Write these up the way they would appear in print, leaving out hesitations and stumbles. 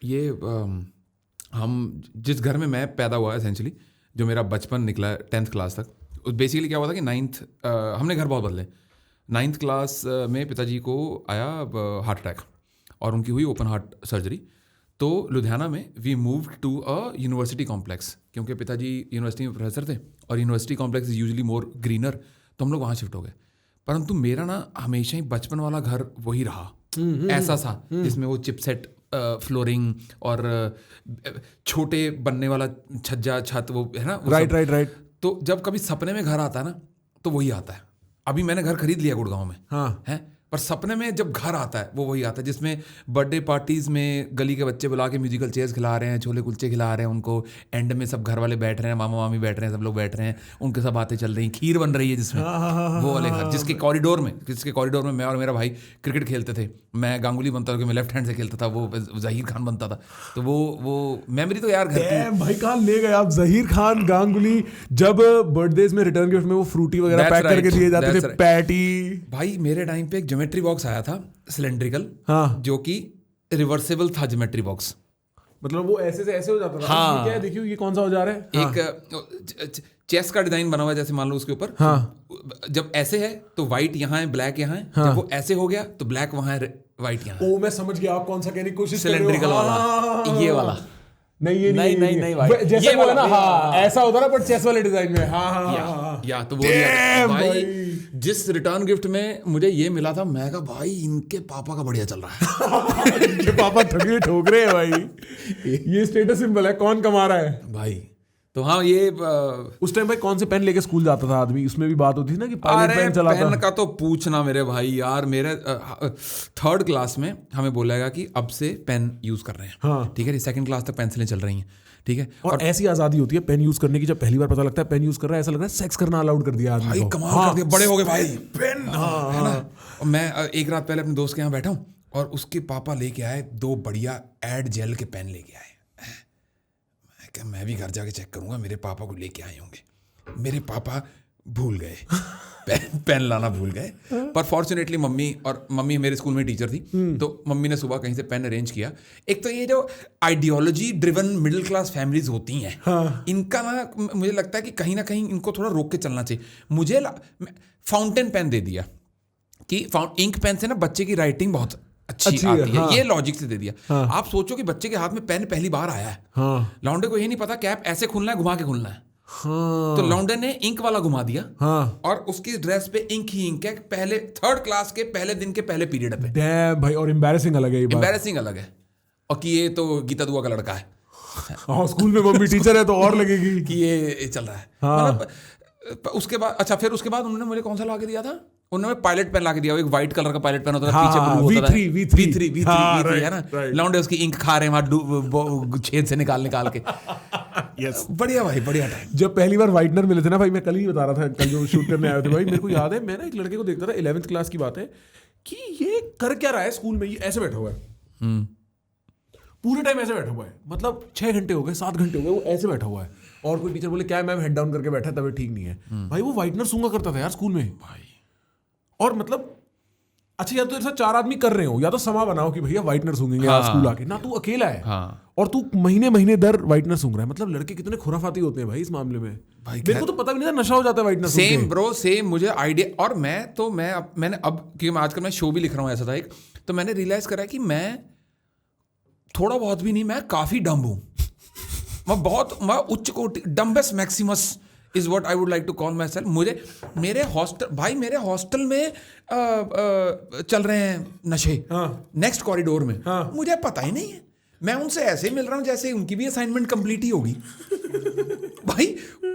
ये हम जिस घर में मैं पैदा हुआ एसेंशली, जो मेरा बचपन निकला 10th क्लास तक, बेसिकली क्या हुआ था कि 9th हमने घर बहुत बदले। 9th क्लास में पिताजी को आया हार्ट अटैक और उनकी हुई ओपन हार्ट सर्जरी। तो लुधियाना में we moved to a university complex, क्योंकि पिताजी यूनिवर्सिटी में प्रोफेसर थे और university complex is usually more greener, तो हम लोग वहाँ शिफ्ट हो गए। परंतु मेरा ना हमेशा ही बचपन वाला घर वही रहा, ऐसा सा जिसमें वो चिपसेट फ्लोरिंग और छोटे बनने वाला छज्जा छत, वो है ना। राइट। तो जब कभी सपने में घर आता है ना तो वही आता है। अभी मैंने घर खरीद लिया गुड़गांव में, हाँ है, पर सपने में जब घर आता है वो वही आता है जिसमें बर्थडे पार्टीज में गली के बच्चे बुला के म्यूजिकल चेयर्स खिला रहे हैं, छोले कुलचे खिला रहे हैं उनको, एंड में सब घर वाले बैठ रहे हैं, मामा मामी बैठ रहे हैं, सब लोग बैठ रहे हैं, उनके सब बातें चल रही हैं, खीर बन रही है जिसमें, वो वाले घर जिसके कॉरिडोर में मैं और मेरा भाई क्रिकेट खेलते थे। मैं गांगुली बनता था, मैं लेफ्ट हैंड से खेलता था, वो जहीर खान बनता था। तो वो मेमोरी तो यार घर की। भाई कहाँ ले गए आप, जहीर खान, गांगुली, जब बर्थडेज में रिटर्न गिफ्ट में वो फ्रूटी वगैरह पैक करके दिए जाते थे, पैटी। भाई मेरे टाइम पे एक ज्योमेट्री बॉक्स आया था सिलेंड्रिकल, हाँ, जो कि रिवर्सेबल था ज्योमेट्री बॉक्स, मतलब वो ऐसे से ऐसे हो जाता था। हाँ, ये क्या है, देखियो ये कौन सा औजार है। एक चेस का डिजाइन बना हुआ है, जैसे मान लो उसके ऊपर, हाँ, जब ऐसे है तो व्हाइट यहाँ है, ब्लैक यहाँ है, हाँ, जब वो ऐसे हो गया तो ब्लैक वहाँ है, व्हाइट यहाँ। ओ मैं समझ गया आप कौन सा कहने की कोशिश कर रहे हो। सिलेंड्रिकल वाला, ये वाला नहीं, ये नहीं भाई, जैसे वो है ना, हाँ ऐसा होता ना, पर चेस वाले डिजाइन में। हाँ या तो वो भाई जिस रिटर्न गिफ्ट में मुझे ये मिला था, मैं कहा भाई इनके पापा का बढ़िया चल रहा है। इनके पापा ठगे ठोक रहे हैं भाई, ये स्टेटस सिंबल है, कौन कमा रहा है भाई। तो हाँ, ये उस टाइम भाई कौन से पेन लेके स्कूल जाता था आदमी, उसमें भी बात होती थी ना कि पायलट पेन चलाता। पेन का तो पूछना मेरे भाई यार, मेरे 3rd क्लास में हमें बोला गया कि अब से पेन यूज कर रहे हैं, हाँ, ठीक है, 2nd क्लास तक पेंसिलें चल रही हैं, ठीक है। और ऐसी आजादी होती है पेन यूज करने की, जब पहली बार पता लगता है पेन यूज कर रहा है, ऐसा लग रहा है सेक्स करना अलाउड कर दिया आदमी को। कमाल कर दिया, बड़े हो गए भाई, पेन है ना। और मैं एक रात पहले अपने दोस्त के यहाँ बैठा हूँ और उसके पापा लेके आए 2 बढ़िया एड जेल के पेन लेके आए। मैं भी घर जाके चेक करूंगा, मेरे पापा को लेके आए होंगे। मेरे पापा भूल गए, पेन लाना भूल गए। पर फॉर्चुनेटली मम्मी मेरे स्कूल में टीचर थी, तो मम्मी ने सुबह कहीं से पेन अरेंज किया। एक तो ये जो ideology driven middle class families होती हैं, हाँ, इनका ना मुझे लगता है कि कहीं ना कहीं इनको थोड़ा रोक के चलना चाहिए। मुझे फाउंटेन पेन दे दिया कि इंक पेन से ना बच्चे की राइटिंग बहुत अच्छी आती है, हाँ, ये लॉजिक से दे दिया। हाँ, आप सोचो कि बच्चे के हाथ में पेन पहली बार आया है, हाँ, लौंडे को ये नहीं पता कैप ऐसे खुलना है, घुमा के खुलना है, हाँ, तो लौंडे ने इंक वाला घुमा दिया, हाँ, और उसकी ड्रेस पे इंक ही इंक है, पहले 3rd क्लास के पहले दिन के पहले पीरियड पे। डैम भाई, और एम्बैरेसिंग अलग है ये बात, एम्बैरेसिंग अलग है, और कि ये तो गीता दुआ का लड़का है। हाँ, स्कूल में मम्मी टीचर है तो और लगेगी कि ये चल रहा है। हाँ, मतलब उसके बाद अच्छा, फिर उसके बाद उन्होंने मुझे कौन सा ला के दिया था, उन्होंने पायलट पेन ला के दिया, एक व्हाइट कलर का पायलट पेन होता था, पीछे ब्लू होता था, V3 है ना, लौंडे उसकी इंक खा रहे हैं वहां छेद से निकाल के। यस, बढ़िया भाई, बढ़िया टाइम। जब पहली बार व्हाइटनर मिले थे ना भाई, मैं कल ही बता रहा था, कल जो शूट करने आए थे भाई, मेरे को याद है मैं ना एक लड़के को देखता था, 11th क्लास की बात है, कि ये कर क्या रहा है स्कूल में, ये ऐसे बैठा हुआ है, पूरे टाइम ऐसे बैठा हुआ है, मतलब 6 घंटे हो गए, 7 घंटे हो गए, वो ऐसे बैठा हुआ है, और कोई टीचर बोले क्या मैम हेड डाउन करके बैठा है, तबीयत ठीक नहीं है। भाई वो व्हाइटनर सूंघा करता था यार स्कूल में भाई, और मतलब अच्छा, या तो ऐसा 4 आदमी कर रहे हो, या तो समा बनाओ कि भैया व्हाइटनर सूंघेंगे आज स्कूल आके, ना तू अकेला है, हाँ, और तू महीने दर व्हाइटनर सूंघ रहा है। मतलब लड़के कितने खुराफाती होते हैं भाई इस मामले में भाई, मेरे को तो पता भी नहीं था नशा हो जाता है व्हाइटनर। सेम ब्रो, सेम मुझे आइडिया। और मैंने अब क्योंकि आजकल मैं शो भी लिख रहा हूँ ऐसा था एक, तो मैंने रियलाइज करा कि मैं थोड़ा बहुत भी नहीं, मैं काफी डम्ब हूँ। मैं उच्च कोटि, dumbest maximus is what I would like to call my self. मेरे हॉस्टल में चल रहे हैं नशे, नेक्स्ट कॉरिडोर में, मुझे पता ही नहीं है, मैं उनसे ऐसे मिल रहा हूँ जैसे उनकी भी असाइनमेंट कंप्लीट ही होगी भाई।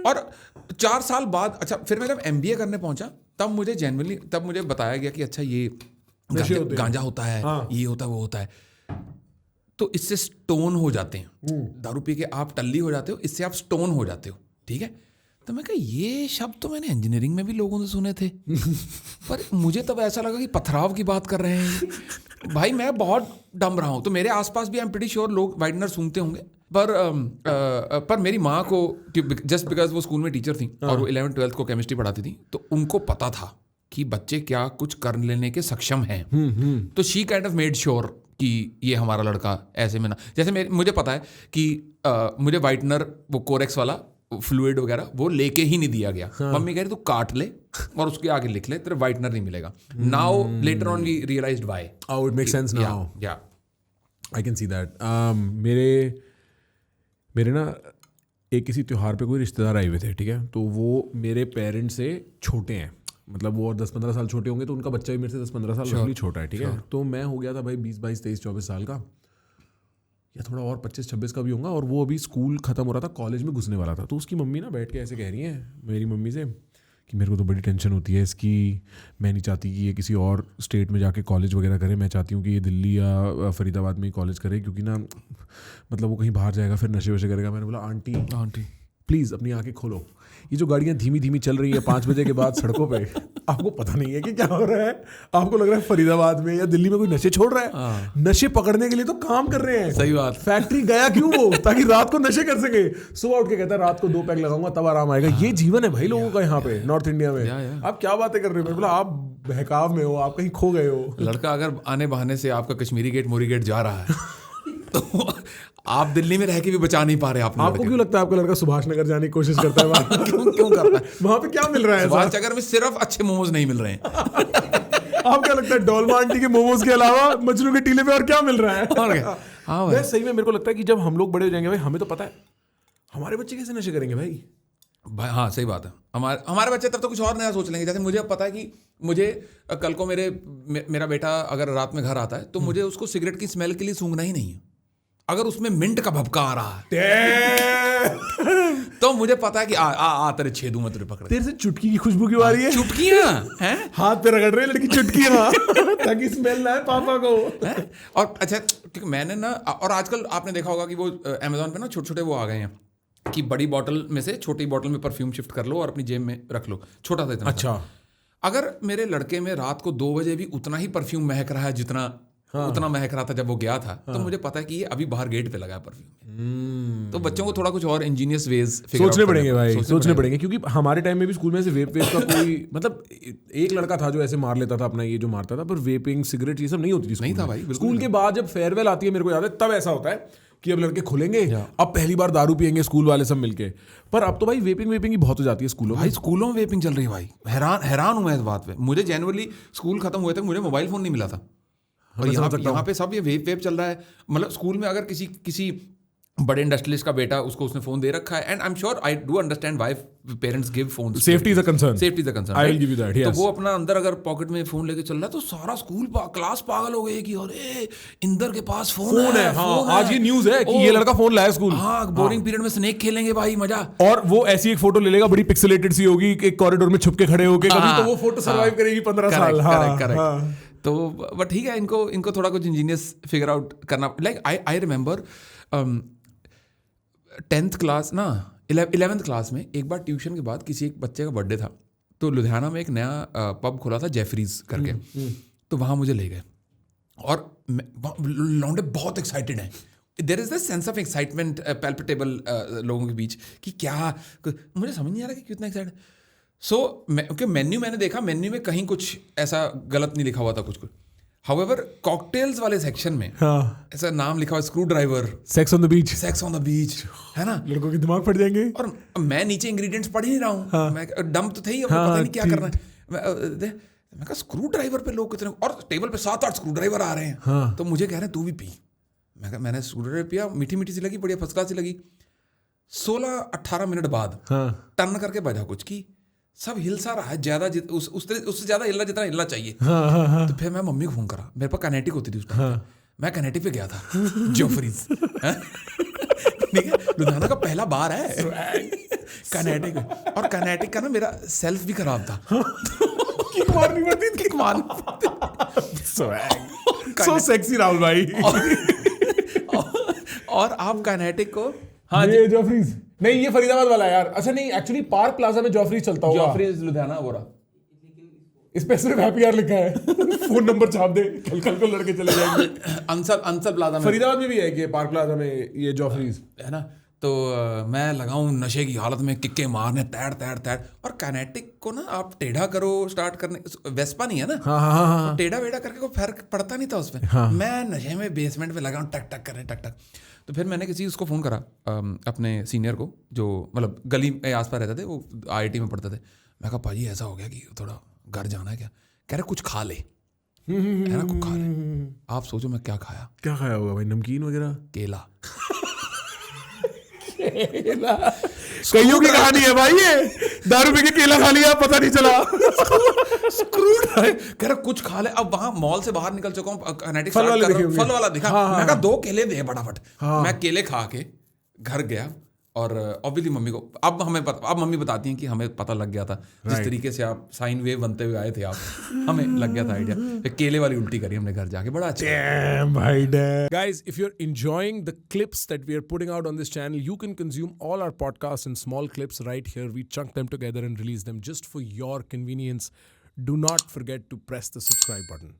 और 4 साल बाद, अच्छा फिर मैं जब MBA करने पहुंचा, तब मुझे बताया गया कि अच्छा ये गांजा होता है, ये होता है, वो होता है, तो इससे स्टोन हो जाते हैं, दारू पी के आप टल्ली हो जाते हो, इससे आप स्टोन हो जाते हो, ठीक है। तो मैं कहा ये शब्द तो मैंने इंजीनियरिंग में भी लोगों से सुने थे, पर मुझे तब ऐसा लगा कि पथराव की बात कर रहे हैं भाई। मैं बहुत डम रहा हूँ, तो मेरे आसपास भी आई एम प्रीटी श्योर लोग व्हाइटनर सूंघते होंगे, पर मेरी माँ को, जस्ट बिकॉज वो स्कूल में टीचर थी और वो 11th 12th को केमिस्ट्री पढ़ाती थी, तो उनको पता था कि बच्चे क्या कुछ कर लेने के सक्षम हैं, तो she kind of made sure कि ये हमारा लड़का ऐसे में ना, जैसे मुझे पता है कि मुझे वाइटनर वो कोरेक्स वाला फ्लूइड वगैरह वो लेके ही नहीं दिया गया। मम्मी कह रही तू काट ले और उसके आगे लिख ले, तेरे वाइटनर नहीं मिलेगा। Now later on we realised why. Oh, it makes sense now. Yeah. I can see that. मेरे ना एक किसी त्योहार पे कोई रिश्तेदार आए हुए थे, ठीक है, तो वो मेरे पेरेंट्स से छोटे हैं, मतलब वो और 10-15 साल छोटे होंगे, तो उनका बच्चा भी मेरे से 10-15 साल रफली छोटा है, ठीक है। तो मैं हो गया था भाई 20-22, 23-24 साल का, या थोड़ा और 25-26 का भी होगा, और वो अभी स्कूल खत्म हो रहा था, कॉलेज में घुसने वाला था। तो उसकी मम्मी ना बैठ के ऐसे कह रही है मेरी मम्मी से कि मेरे को तो बड़ी टेंशन होती है इसकी, मैं नहीं चाहती कि ये किसी और स्टेट में जाके कॉलेज वगैरह करे, मैं चाहती हूँ कि ये दिल्ली या फरीदाबाद में ही कॉलेज करे, क्योंकि ना मतलब वो कहीं बाहर जाएगा फिर नशे वशे करेगा। मैंने बोला आंटी प्लीज़ अपनी आंखें खोलो, ये जो गाड़ियाँ धीमी धीमी चल रही है 5 बजे के बाद सड़कों पे, आपको पता नहीं है कि क्या हो रहा है? आपको लग रहा है फरीदाबाद में या दिल्ली में कोई नशे छोड़ रहा है? नशे पकड़ने के लिए तो काम कर रहे हैं। सही बात। फैक्ट्री गया क्यों वो? ताकि रात को नशे कर सके। सुबह उठ के कहता है रात को 2 पैक लगाऊंगा तब आराम आएगा। ये जीवन है भाई लोगों का यहाँ पे नॉर्थ इंडिया में। आप क्या बातें कर रहे हो? मैं बोला आप बहकाव में हो, आप कहीं खो गए हो। लड़का अगर आने बहाने से आपका कश्मीरी गेट मोरी गेट जा रहा है तो आप दिल्ली में रह के भी बचा नहीं पा रहे। आपको क्यों लगता है आपका लड़का सुभाष नगर जाने की कोशिश करता है? क्यों करता है? वहां पे क्या मिल रहा है? सुभाष नगर में सिर्फ अच्छे मोमोज नहीं मिल रहे हैं। आप क्या लगता है डोलमा आंटी के मोमोज के अलावा मजनू के टीले पे और क्या मिल रहा है? और क्या? हाँ भाई, सही में मेरे को लगता है कि जब हम लोग बड़े हो जाएंगे भाई, हमें तो पता है हमारे बच्चे कैसे नशे करेंगे भाई। हाँ सही बात है। हमारे बच्चे तब तो कुछ और नया सोच लेंगे। जैसे मुझे अब पता है कि मुझे कल को मेरा बेटा अगर रात में घर आता है तो मुझे उसको सिगरेट की स्मेल के लिए सूंघना ही नहीं है। अगर उसमें मिंट का भभका आ रहा है तो मुझे पता है कि आ तेरे छेदू में तुझे पकड़। तेरे से चुटकी की खुशबू क्यों आ रही है? चुटकियां हैं हाथ पे रगड़ रहे लड़की चुटकियां ताकि स्मेल ना आए पापा को। और अच्छा, क्योंकि मैंने ना, और आजकल आपने देखा होगा कि वो अमेज़न पे ना छोटे छोटे वो आ गए हैं कि बड़ी बॉटल में से छोटी बॉटल में परफ्यूम शिफ्ट कर लो और अपनी जेब में रख लो, छोटा सा इतना। अच्छा, अगर मेरे लड़के में रात को 2 बजे भी उतना ही परफ्यूम महक रहा है जितना उतना महक रहा था जब वो गया था, तो मुझे पता है कि ये अभी बाहर गेट पे लगा है परफ्यूम। तो बच्चों को थोड़ा कुछ और इंजीनियस वेज सोचने पड़ेंगे भाई, सोचने पड़ेंगे। क्योंकि हमारे टाइम में भी स्कूल में से वेप का कोई मतलब एक लड़का था जो ऐसे मार लेता था अपना ये जो मारता था, पर वेपिंग सिगरेट ये सब नहीं होती थी। नहीं था भाई। स्कूल के बाद जब फेयरवेल आती है, मेरे को याद है तब ऐसा होता है कि अब लड़के खुलेंगे, अब पहली बार दारू पियेंगे स्कूल वाले सब मिलके। पर अब तो भाई वेपिंग ही बहुत हो जाती है स्कूलों में। भाई स्कूलों में वेपिंग चल रही है भाई। हैरान हूं मैं इस बात पे। मुझे जनवरी स्कूल खत्म हुए तक मुझे मोबाइल फोन नहीं मिला था, और यहाँ पे सब ये वेप चल रहा है। मतलब स्कूल में अगर किसी बड़े इंडस्ट्रियलिस्ट का बेटा, उसको उसने फोन दे रखा है, and I am sure I do understand why parents give phone. Safety is a concern. Safety is a concern. I will give you that. तो वो अपना अंदर अगर पॉकेट में फोन लेके चल रहा है तो सारा स्कूल क्लास पागल हो गई कि अरे इंदर के पास फोन है। हाँ, आज ये न्यूज़ है कि ये लड़का फोन लाया स्कूल। हाँ, बोरिंग पीरियड में स्नेक खेलेंगे भाई, मजा। और वो ऐसी एक फोटो ले लेगा बड़ी पिक्सेलेटेड सी होगी, एक कॉरिडोर में छुप के खड़े होके, कभी तो वो फोटो सर्वाइव करेगी 15 साल। करेक्ट। तो बट ठीक है, इनको थोड़ा कुछ इंजीनियस फिगर आउट करना। Like I remember 10th class ना 11th क्लास में एक बार ट्यूशन के बाद किसी एक बच्चे का बर्थडे था, तो लुधियाना में एक नया पब खुला था जेफरीज करके। तो वहाँ मुझे ले गए और लौंडे बहुत एक्साइटेड हैं। There is this sense of excitement palpable लोगों के बीच कि क्या, मुझे समझ नहीं आ रहा कि कितना एक्साइटेड। क्योंकि मेन्यू मैंने देखा, मेन्यू में कहीं कुछ ऐसा गलत नहीं लिखा हुआ था कुछ। हाउएवर कॉकटेल्स वाले सेक्शन में ऐसा नाम लिखा हुआ screw driver, sex on the beach, है ना। लड़कों के दिमाग फट जाएंगे। और मैं नीचे इंग्रेडिएंट्स पढ़ ही नहीं रहा हूँ, मैं डम तो थे ही, पता नहीं क्या करना है। मैं कहा स्क्रू ड्राइवर पे लोग कितने, और टेबल पे 7-8 स्क्रू ड्राइवर आ रहे हैं। तो मुझे कह रहे हैं तू भी पी। मैंने स्क्रू ड्राइवर पिया, मीठी मीठी सी लगी, बढ़िया फर्स्ट क्लास सी लगी। 16-18 मिनट बाद टर्न करके बजा कुछ की सब हिल सा रहा है ज्यादा, उससे ज्यादा हिलना जितना हिलना चाहिए। तो फिर मैं मम्मी को फोन करा, मेरे पास कनेटिक होती थी उस टाइम। मैं कनेटिक पे गया था जोफरीज, ठीक है, लुधियाना का पहला बार है कनेटिक। और कनेटिक का ना मेरा सेल्फ भी खराब था। किक मारनी पड़ती थी, किक मारनी। सो सेक्सी राहुल भाई। और आप कनेटिक को, हाँ ये जोफरीज नहीं, ये फरीदाबाद वाला है यार। अच्छा नहीं, एक्चुअली पार्क प्लाजा में जोफरीज चलता होगा। जोफरीज लुधियाना वो रहा, इस पे सिर्फ हैप्पी आवर लिखा है। फोन नंबर छाप दे, कल को लड़के चले जाएंगे। अंसल प्लाजा में, फरीदाबाद में भी है कि पार्क प्लाजा में ये जोफरीज है ना। तो मैं लगाऊं नशे की हालत में किक्के मारने तैर तैर तैर, और काइनेटिक को ना आप टेढ़ा करो स्टार्ट करने, वेस्पा नहीं है ना, हाँ टेढ़ा वेढ़ा करके कोई फर्क पड़ता नहीं था उसमें। मैं नशे में बेसमेंट में लगा हूँ टक टक करने टक टक। तो फिर मैंने किसी उसको फ़ोन करा अपने सीनियर को, जो मतलब गली में आस पास रहते थे, वो IIT में पढ़ते थे। मैं कहा भाजी ऐसा हो गया कि थोड़ा घर जाना है क्या? कह रहे कुछ खा ले, है ना, कुछ खा ले। आप सोचो मैं क्या खाया? क्या खाया होगा भाई, नमकीन वगैरह? केला। कईयों की कहानी है भाई ये, 10 रुपए के केला खा लिया पता नहीं चला। स्क्रूड है। कह रहा कुछ खा ले। अब वहां मॉल से बाहर निकल चुका हूँ, किनेटिक फल वाले दिखे होंगे। फल वाला दिखा। मैं कहा 2 केले दे फटाफट। मैं केले खा के घर गया, और ऑब्वियसली मम्मी को अब मम्मी बताती हैं कि हमें पता लग गया था, जिस तरीके से आप साइन वेव बनते हुए आए थे आप, हमें लग गया था आइडिया। फिर केले वाली उल्टी करी हमने घर जाके, बड़ा अच्छा। Damn, भाई damn. Guys, if you're enjoying the clips that we are putting out on this channel, you can consume all our podcasts in small clips right here. We chunk them together and release them just for your convenience. Do not forget to press the subscribe button.